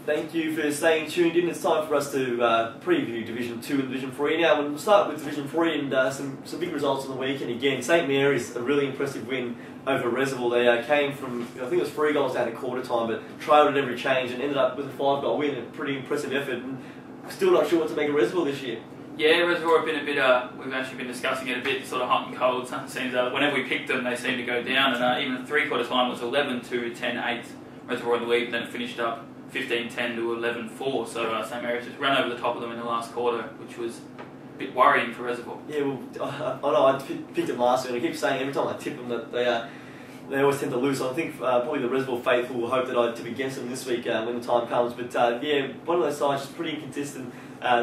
Thank you for staying tuned in. It's time for us to preview Division 2 and Division 3 now. We'll start with Division 3 and some big results on the weekend. Again, St Mary's, a really impressive win over Reservoir. They came from, I think it was 3 goals down at quarter time, but trailed at every change and ended up with a 5-goal win. A pretty impressive effort, and still not sure what to make of Reservoir this year. Yeah, Reservoir have been a bit, we've actually been discussing it a bit, sort of hot and cold. It seems whenever we picked them, they seem to go down, and even the 3/4 time was 11-2, 10-8, Reservoir in the lead, then it finished up 15-10 to 11-4, so St Mary's just ran over the top of them in the last quarter, which was a bit worrying for Reservoir. Yeah, well, I know I picked them last year, and I keep saying every time I tip them that they always tend to lose. So I think probably the Reservoir faithful will hope that I tip against them this week when the time comes. But yeah, one of those sides is pretty inconsistent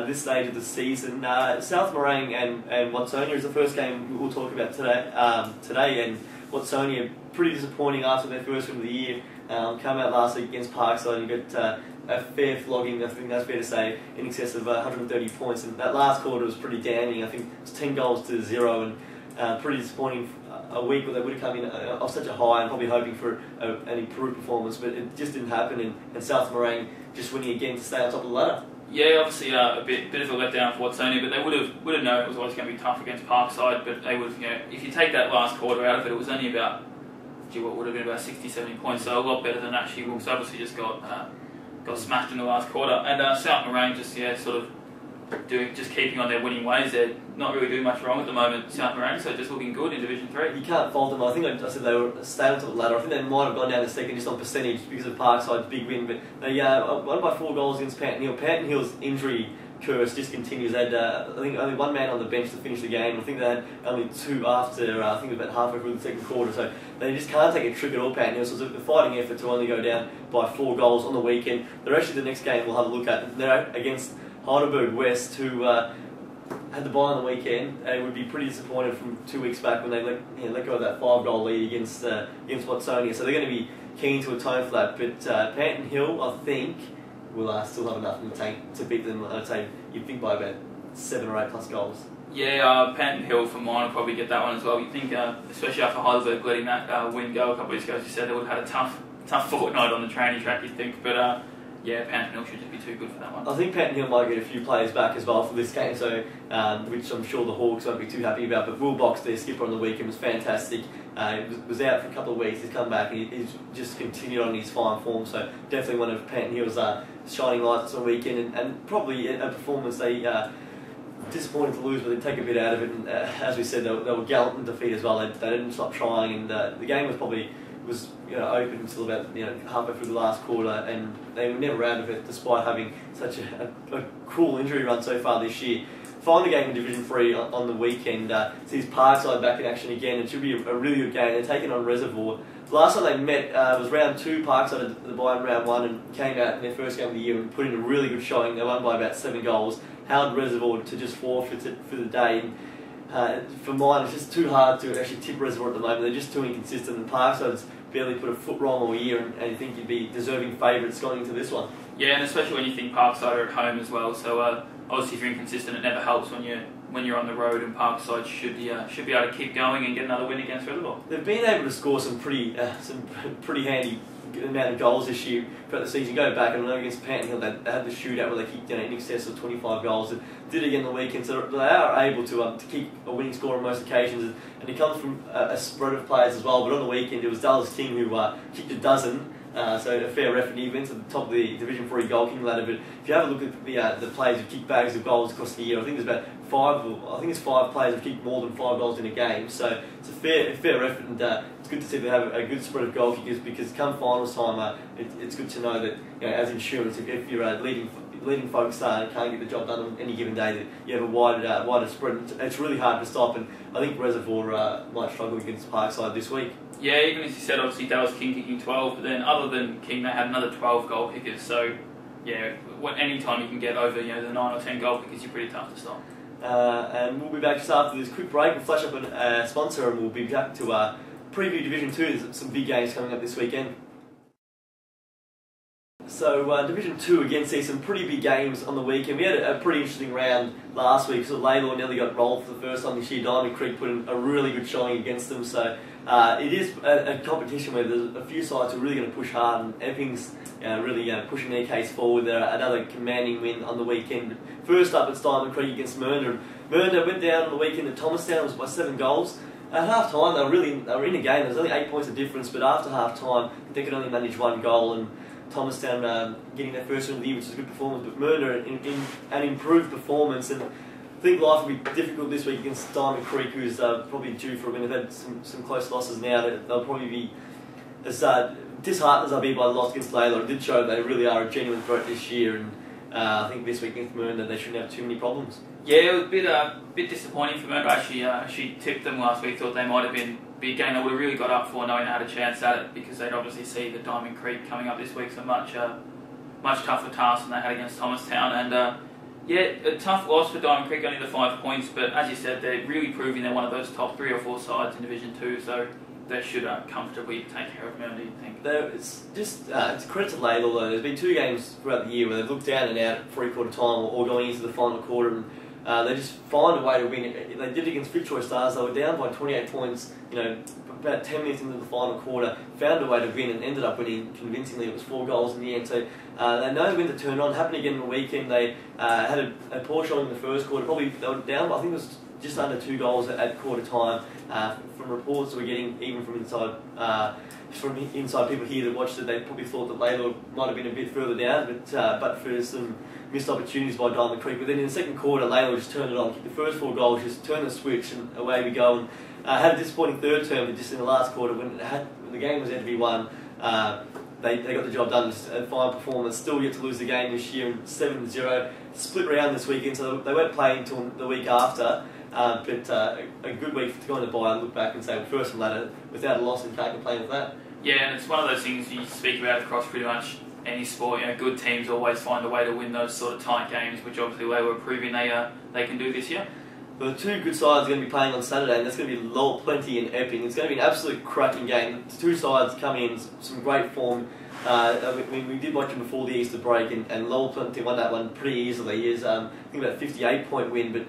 this stage of the season. South Morang and Watsonia is the first game we'll talk about today, and Watsonia pretty disappointing after their first win of the year. Come out last week against Parkside and got a fair flogging, I think that's fair to say, in excess of 130 points. And that last quarter was pretty damning. I think it was 10 goals to 0, and pretty disappointing a week where they would have come in off such a high and probably hoping for an improved performance, but it just didn't happen. And South Morang just winning again to stay on top of the ladder. Yeah, obviously a bit of a letdown for Watsonia, but they would have known it was always going to be tough against Parkside. But they would, if you take that last quarter out of it, it was only about, what would have been about 60-70 points, so a lot better than actually Wilkes obviously just got smashed in the last quarter. And South Morang just keeping on their winning ways. They're not really doing much wrong at the moment, South Morang, so just looking good in Division 3. You can't fault them. I think I said they were staying on top of the ladder. I think they might have gone down to second just on percentage because of Parkside's big win, but they won by 4 goals against Panton Hill. Panton Hill's injury curse just continues. They had I think only 1 man on the bench to finish the game. I think they had only 2 after I think it was about halfway through the second quarter, so they just can't take a trick at all, Panton Hill. So it's a fighting effort to only go down by 4 goals on the weekend. They're actually the next game we'll have a look at. They're against Heidelberg West, who had the bye on the weekend. They would be pretty disappointed from 2 weeks back when they let go of that 5-goal lead against Watsonia. So they're going to be keen to atone for that. But Panton Hill, I think, will still have enough in the tank to beat them. I'd say you'd think by about 7 or 8 plus goals. Yeah, Panton Hill for mine will probably get that one as well. You think, especially after Heidelberg letting that win go a couple of weeks ago, as you said, they would have had a tough fortnight on the training track, you'd think. But yeah, Panton Hill should just be too good for that one. I think Panton Hill might get a few players back as well for this game, so which I'm sure the Hawks won't be too happy about. But Will Box, their skipper on the weekend, was fantastic. He was out for a couple of weeks. He's come back and he's just continued on his fine form. So definitely one of Panton Hill's shining lights on the weekend, and probably a performance they disappointed to lose, but they take a bit out of it. And as we said, they were gallant in defeat as well. They didn't stop trying, and the game was probably open until about halfway through the last quarter, and they were never out of it despite having such a cruel injury run so far this year. Final game in Division 3 on the weekend sees Parkside back in action again. It should be a really good game. They're taking on Reservoir. Last time they met was round 2. Parkside had the bye in round 1 and came out in their first game of the year and put in a really good showing. They won by about 7 goals. Held Reservoir to just forfeit it for the day. For mine, it's just too hard to actually tip Reservoir at the moment. They're just too inconsistent, and Parkside's barely put a foot wrong all year, and you think you'd be deserving favourites going into this one. Yeah, and especially when you think Parkside are at home as well. So obviously, if you're inconsistent, it never helps when you're on the road. And Parkside should be able to keep going and get another win against Reservoir. They've been able to score some pretty handy amount of goals this year throughout the season. Go back, and I know against Panton Hill they had the shootout where they kicked in excess of 25 goals. And did it again the weekend, so they are able to keep a winning score on most occasions. And it comes from a spread of players as well. But on the weekend it was Dallas King who kicked a dozen. So a fair effort. He went to the top of the Division 3 goal kicking ladder. But if you have a look at the players who kicked bags of goals across the year, I think there's about 5 players who kicked more than 5 goals in a game. So it's a fair effort, and it's good to see they have a good spread of goal kickers, because come finals time, it's good to know that as insurance, if you're leading folks can't get the job done on any given day, that you have a wider spread. It's really hard to stop, and I think Reservoir might struggle against Parkside this week. Yeah, even as you said, obviously Dallas King kicking 12, but then other than King, they had another 12 goal kickers. So yeah, any time you can get over the 9 or 10 goal kickers, you're pretty tough to stop. And we'll be back just after this quick break. We'll flash up a sponsor, and we'll be back to preview Division 2. There's some big games coming up this weekend. So Division 2 again see some pretty big games on the weekend. We had a pretty interesting round last week. So Lalor nearly got rolled for the first time this year. Diamond Creek put in a really good showing against them. So it is a competition where there's a few sides who are really going to push hard, and Epping's really pushing their case forward. They're another commanding win on the weekend. First up, it's Diamond Creek against Mernda. Mernda went down on the weekend at Thomastown. It was by 7 goals. At half time, they were in the game. There was only 8 points of difference, but after half time, they could only manage 1 goal. And Thomastown getting their first win of the year, which is a good performance. But Mernda in an improved performance, and I think life will be difficult this week against Diamond Creek, who's probably due for a win. They've had some close losses now. They'll probably be as disheartened as they'll be by the loss against Lalor. It did show they really are a genuine threat this year, and I think this week against Mernda they shouldn't have too many problems. Yeah, it was a bit disappointing for Mernda. She tipped them last week, thought they might have been a big game they would have really got up for, knowing they had a chance at it, because they'd obviously see the Diamond Creek coming up this week, so much tougher task than they had against Thomastown. And yeah, a tough loss for Diamond Creek, only the 5 points, but as you said, they're really proving they're one of those top 3 or 4 sides in Division 2, so they should comfortably take care of Mernda, you'd think. It's just it's credit to Lalor though. There's been 2 games throughout the year where they've looked down and out at 3/4 time or going into the final quarter, and they just find a way to win. They did it against Fitzroy Stars. They were down by 28 points, about 10 minutes into the final quarter, found a way to win and ended up winning convincingly. It was 4 goals in the end. So they know when to turn on. Happened again in the weekend. They had a poor showing in the first quarter. Probably they were down, I think it was just under 2 goals at quarter time. From reports that we're getting, even from inside people here that watched it, they probably thought that Lalor might have been a bit further down, but for some missed opportunities by Diamond Creek. But then in the second quarter, Lalor just turned it on, kicked the first 4 goals, just turned the switch, and away we go. And had a disappointing third term, but just in the last quarter, when the game was there to be won, they got the job done. Just a fine performance. Still yet to lose the game this year, 7-0. Split round this weekend, so they won't play until the week after. But a good week to go on the bye and look back and say, well, first and latter, without a loss, and can't complain with that. Yeah, and it's one of those things you speak about across pretty much any sport. Good teams always find a way to win those sort of tight games, which obviously they were proving they can do this year. Well, the 2 good sides are going to be playing on Saturday, and that's going to be Lowell Plenty and Epping. It's going to be an absolute cracking game. The 2 sides come in some great form. We did watch them before the Easter break, and Lowell Plenty won that one pretty easily. It was, I think, about a 58-point win, but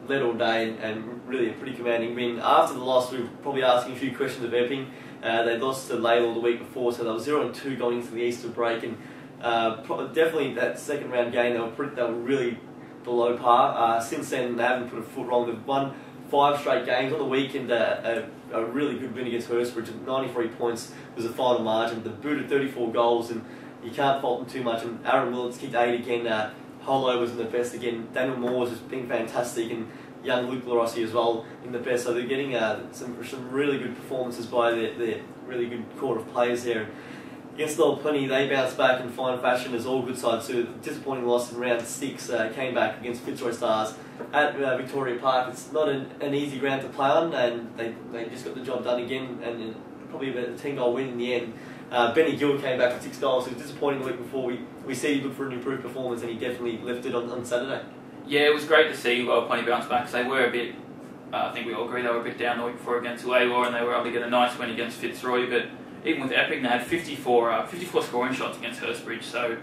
led all day and really a pretty commanding win. After the loss, we were probably asking a few questions of Epping. They lost to Lalor the week before, so they were 0-2 going into the Easter break, and definitely that second round game they were really below par. Since then, they haven't put a foot wrong. They've won 5 straight games. On the weekend, a really good win against Hurstbridge. 93 points was the final margin. They've booted 34 goals, and you can't fault them too much. And Aaron Willits kicked 8 again. Holo was in the best again. Daniel Moores has been fantastic, and young Luke LaRossi as well in the best. So they're getting some really good performances by their really good core of players there. Against Lowell Plenty, they bounced back in fine fashion, as all good sides do. Disappointing loss in round 6, came back against Fitzroy Stars at Victoria Park. It's not an easy ground to play on, and they just got the job done again, and probably about a 10-goal win in the end. Benny Gill came back with 6 goals. It was disappointing the week before. We see he looked for an improved performance, and he definitely lifted on Saturday. Yeah, it was great to see Lowell Plenty bounce back, because they were a bit, I think we all agree, they were a bit down the week before against Lalor, and they were able to get a nice win against Fitzroy, but even with Epping, they had 54 scoring shots against Hurstbridge, so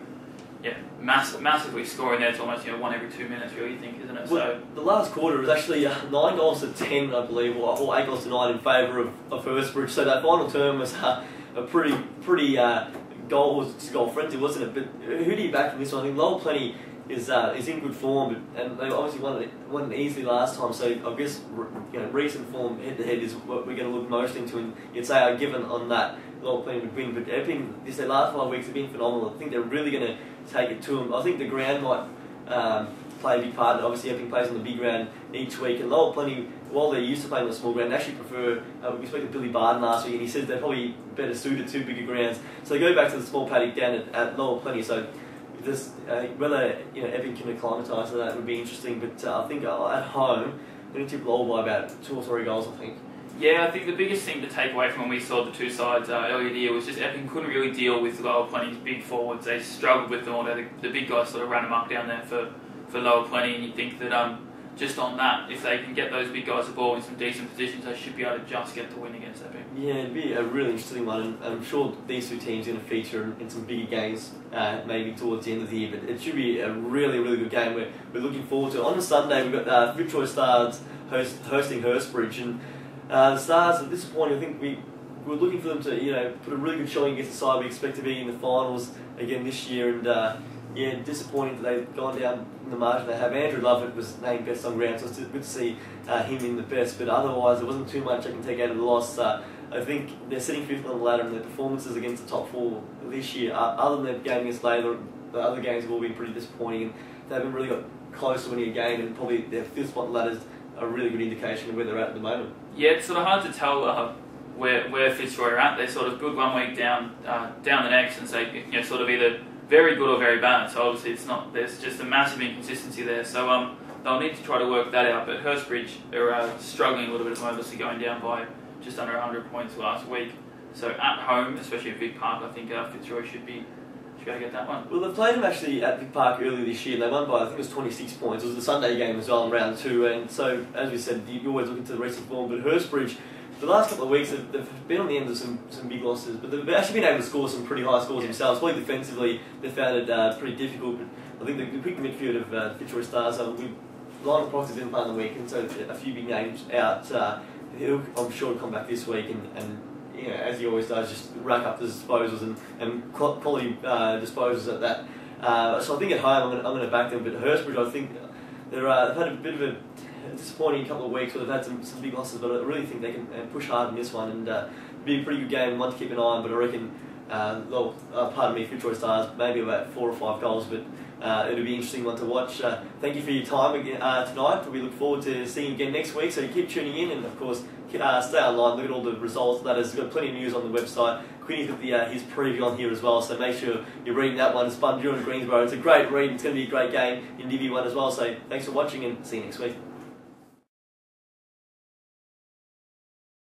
yeah, massively scoring there. It's almost 1 every 2 minutes, really, you think, isn't it? Well, the last quarter was actually 9 goals to 10, I believe, or 8 goals to 9 in favour of Hurstbridge. So that final term was a pretty goal frenzy, wasn't it? But who do you back in this one? I think Lowell Plenty is in good form, and they obviously won it easily last time. So I guess recent form head to head is what we're going to look most into, and you'd say given on that Lowell Plenty would win. But Epping, their last 5 weeks have been phenomenal. I think they're really going to take it to them. I think the ground might play a big part. Obviously, Epping plays on the big ground each week, and Lowell Plenty, while they're used to playing on the small ground, they actually prefer. We spoke to Billy Barden last week, and he says they're probably better suited to bigger grounds. So they go back to the small paddock down at Lowell Plenty. So this, whether Epping can acclimatise to that would be interesting. But I think at home, they're going to tip Lowell by about 2 or 3 goals, I think. Yeah, I think the biggest thing to take away from when we saw the 2 sides earlier in the year was just Epping couldn't really deal with Lowell Plenty's big forwards. They struggled with them all. The big guys sort of ran amok down there for Lowell Plenty, and you think that just on that, if they can get those big guys the ball in some decent positions, they should be able to just get the win against Epping. Yeah, it'd be a really interesting one, and I'm sure these two teams are going to feature in some bigger games, maybe towards the end of the year. But it should be a really, really good game. We're looking forward to it. On the Sunday, we've got Fitzroy Stars hosting Hurstbridge, and the Stars are disappointing. I think we're looking for them to put a really good showing against the side we expect to be in the finals again this year, and disappointing that they've gone down in the margin they have. Andrew Lovett was named best on ground, so it's good to see him in the best, but otherwise there wasn't too much I can take out of the loss. I think they're sitting fifth on the ladder, and their performances against the top four this year, other than their game against Labour, the other games have all been pretty disappointing, and they haven't really got close to winning a game, and probably their fifth spot on the ladder is a really good indication of where they're at the moment. Yeah, it's sort of hard to tell where Fitzroy are at. They're sort of good one week, down the next, and so sort of either very good or very bad. So obviously it's not. There's just a massive inconsistency there. So they'll need to try to work that out. But Hurstbridge are struggling a little bit at the moment, obviously going down by just under 100 points last week. So at home, especially at Vic Park, I think Fitzroy should be going to get that one. Well, they played them actually at Vic Park earlier this year, and they won by, I think it was 26 points. It was the Sunday game as well in round 2, and so, as we said, you're always looking to the recent form, but Hurstbridge, the last couple of weeks, they've been on the end of some big losses, but they've actually been able to score some pretty high scores themselves. Probably defensively, they found it pretty difficult, but I think the quick midfield of Fitzroy Stars, Lionel Proctor's in part of the week, and so a few big names out. He'll, I'm sure, will come back this week, and as he always does, just rack up the disposals and quality disposals at that. So I think at home I'm going to back them, but Hurstbridge, I think they've had a bit of a disappointing couple of weeks where they've had some big losses, but I really think they can push hard in this one, and be a pretty good game, one to keep an eye on. But I reckon, pardon me, Fitzroy Stars, maybe about 4 or 5 goals, but it'll be an interesting one to watch. Thank you for your time again, tonight. We look forward to seeing you again next week, so keep tuning in, and of course stay online, look at all the results. That has got plenty of news on the website. Quinny's got his preview on here as well, so make sure you're reading that one. It's Bundoora and Greensborough. It's a great read, it's going to be a great game in Divi 1 as well, so thanks for watching and see you next week.